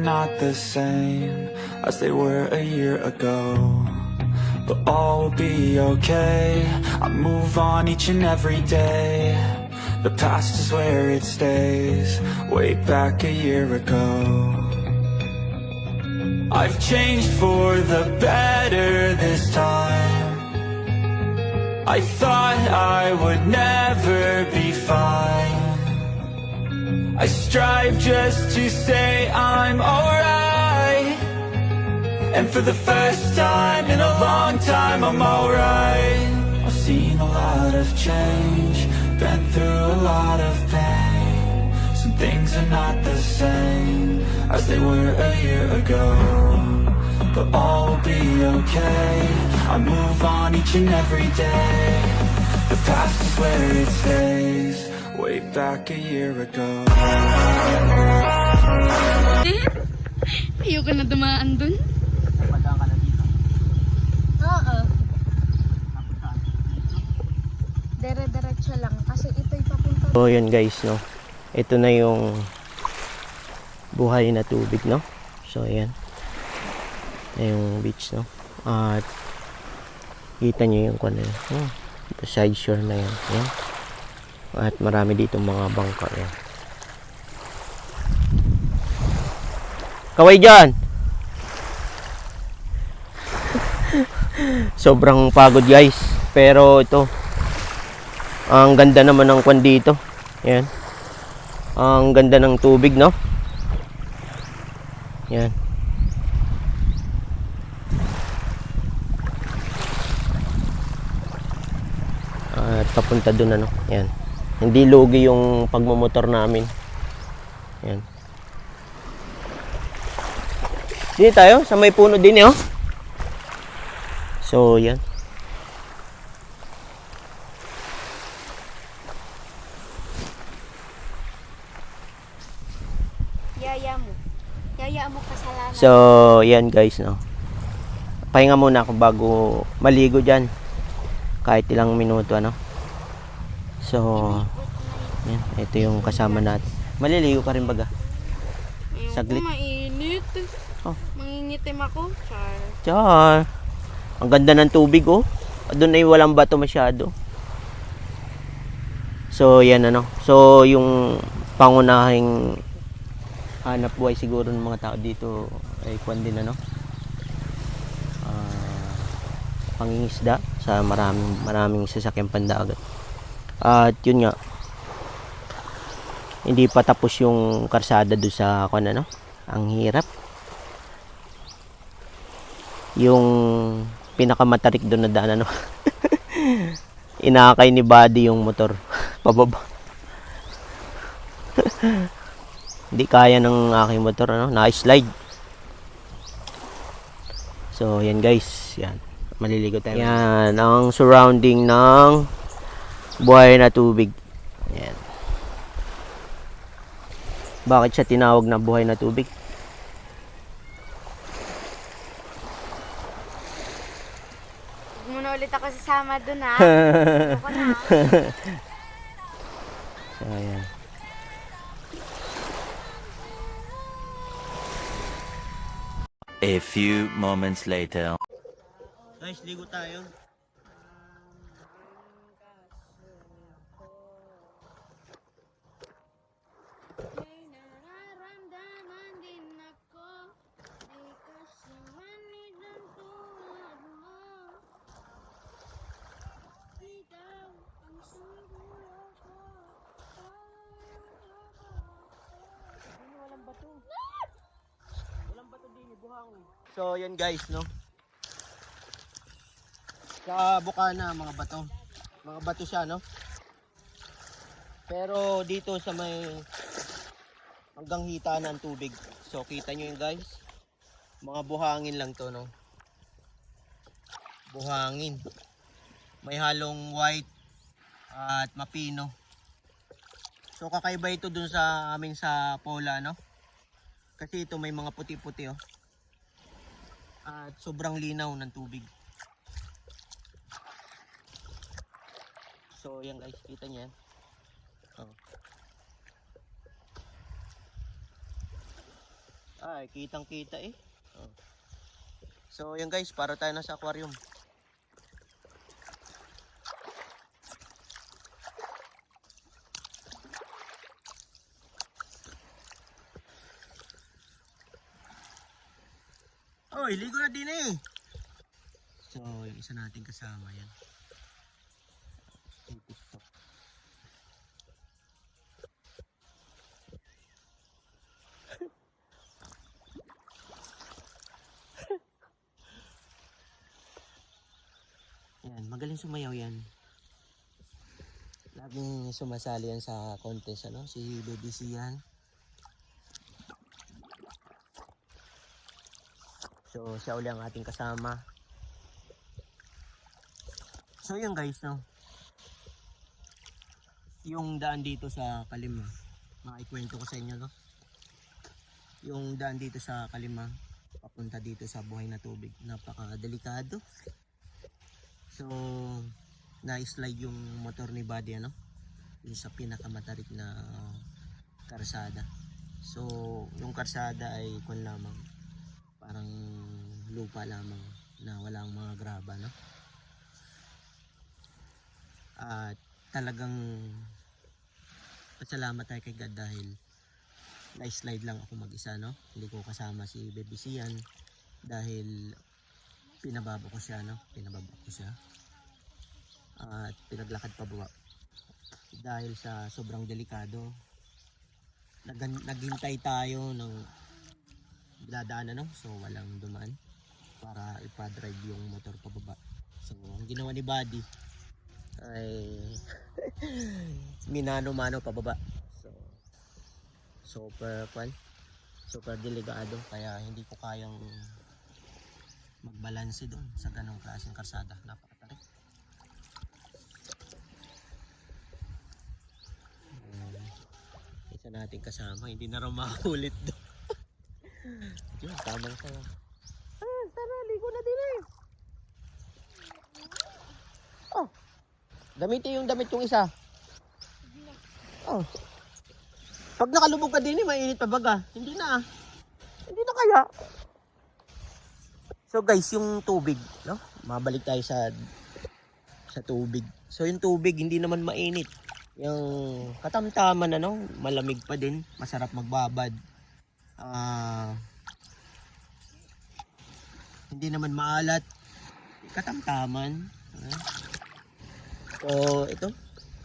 not the same as they were a year ago, but all will be okay. I move on each and every day. The past is where it stays, way back a year ago. I've changed for the better this time. I thought I would never be fine. I strive just to say I'm alright, and for the first time in a long time I'm alright. I've seen a lot of change, been through a lot of pain. Some things are not the same as they were a year ago, but all will be okay. I move on each and every day. The past is where it stays, way back a year ago. Ayoko na dumaan dun. Napadaan ka na dito. Oo. Dire-diretso lang kasi ito'y papunta. So yun guys, no, ito na yung buhay na tubig, no. So ayan na yung beach, no, at kita nyo yung kano yun, ito side shore na yan. Ayan. At marami dito mga bangka yan. Kaway dyan. Sobrang pagod guys, pero ito ang ganda naman ng kwan dito. Ayan, ang ganda ng tubig, no. Ayan. At papunta dun, ano. Ayan, hindi lugi yung pagmumotor namin. Ayan. Dito tayo sa may puno din, oh. So yan. Yaya mo kasalanan. So yan guys, no. Pahinga muna ako bago maligo dyan. Kahit ilang minuto, ano. So yan, ito yung kasama natin. Maliligo ka rin baga? Saglit. Mainit. Oh. Mangingitim ako. Char. Char. Ang ganda ng tubig, oh. Doon ay walang bato masyado. So yan, ano. So yung pangunahing hanap buhay siguro ng mga tao dito ay kwan din, ano. Pangingisda sa maraming sasakyang pandagat. At yun nga, hindi pa tapos yung karsada doon sa kwan, ano. Ang hirap. Yung pinakamatarik doon na daan, ano. Inakay ni Buddy yung motor pababa. Hindi kaya ng aking motor, ano, na-slide. So yan guys, yan, maliligo tayo. Yan ang surrounding ng buhay na tubig. Yan. Bakit siya tinawag na buhay na tubig? Ulit ako sasama dun, ha? Ako na. So, ayan. A few moments later. Guys, ligo tayo. May nararamdaman din ako, di kasi manid ang tulad mo. Ikaw ang siguro ko. Walang bato. Walang bato din, buhangin. So, yan guys, no. Sa Bukana, mga bato. Mga bato siya, no. Pero dito sa may hanggang hita ng tubig. So, kita nyo yun guys. Mga buhangin lang to, no. Buhangin. May halong white at mapino. So, kakaiba ito dun sa amin sa Pola, no. Kasi ito may mga puti-puti, oh. At sobrang linaw ng tubig. So yan guys, kita niyo yan. Oh. Ay, kitang-kita eh. Oh. So, yan guys, para tayo na sa aquarium. Oh, ligo na din eh. So, yung isa nating kasama yan. Yung TikTok. Yan, magaling sumayaw yan. Laging sumasali yan sa contest, ano? Si Baby Sian. So, siya uli ang ating kasama. So, yun guys, no? Yung daan dito sa Kalima, maikwento ko sa inyo, no? Yung daan dito sa Kalima, papunta dito sa Buhay na Tubig, napaka-delikado. So, na-slide yung motor ni Buddy, ano? Yung sa pinakamatarik na karsada. So, yung karsada ay kung lamang, parang lupa lamang na walang mga graba, no? At talagang pasalamat tayo kay God dahil na-slide lang ako mag-isa, no? Hindi ko kasama si Baby Sian dahil pinababa ko siya, no? Pinababa ko siya. At pinaglakad pa baba. Dahil sa sobrang delikado, naghintay tayo ng dadaan, no? So walang dumaan para ipa-drive yung motor pababa. So ang ginawa ni Buddy ay minano-mano pababa. So super delikado, kaya hindi ko kayang magbalanse doon sa ganong klaseng karsada. Napakatarik. Isa nating kasama, hindi na raw makakulit doon. Yun, tamang sayo. Sana, ligo na din eh. Oh, gamitin yung damit yung isa. Oh. Pag nakalubog ka din eh, mainit pa baga. Hindi na ah. Hindi na kaya. So guys, yung tubig, no? Mabalik tayo sa tubig. So yung tubig hindi naman mainit. Yung katamtaman, ano, malamig pa din, masarap magbabad. Hindi naman maalat, katamtaman. So ito.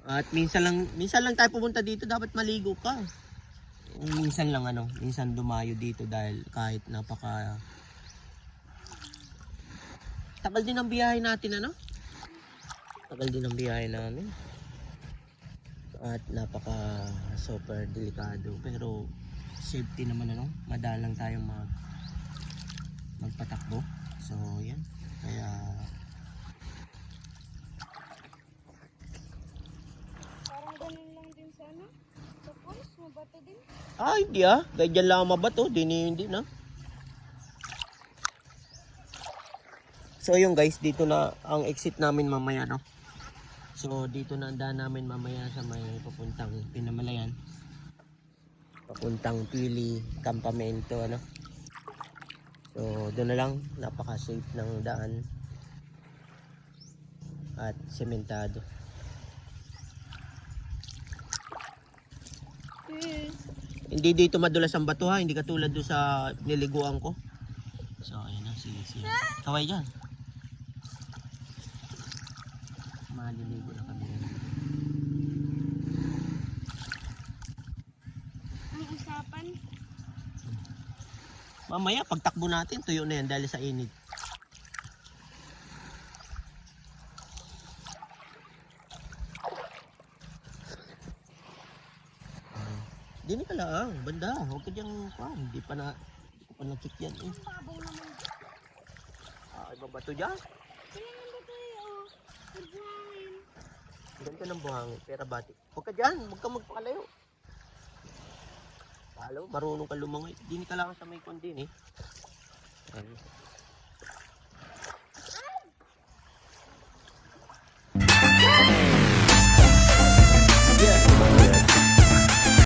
At minsan lang tayo pumunta dito, dapat maligo ka. Minsan lang, ano, minsan dumayo dito dahil kahit napaka tagal din ang biyahe natin, ano? Tagal din ang biyahe namin. At napaka super delikado, pero safety naman, ano? Madalang tayong magpatakbo. So yan. Kaya Parang ganun lang din sana. Tapos, mabato din. hindi ah. Ganyan lang mabato. Hindi na. So yun guys, dito na ang exit namin mamaya, no? So dito na ang daan namin mamaya sa may papuntang Pinamalayan. Papuntang Pili, Campamento, ano? So doon na lang, napaka-safe ng daan. At sementado. Hindi dito madulas ang bato ha, hindi katulad doon sa niliguan ko. So ayun na, si kaway dyan. Maliligo na kami. Ang usapan, Mamaya pagtakbo natin, tuyo na yan dahil sa init. Dini ka lang, banda. Huwag ka diyang, hindi ko pa na-check yan eh. babaw naman. Ibabato dyan. Kailangan ba tayo? Pagbuhangin. Ganda ng buhangin, pera bati. Huwag ka dyan, huwag ka magpakalayo. Palo, marunong ka lumangoy. Dini ka lang sa may kondin eh. Ayan.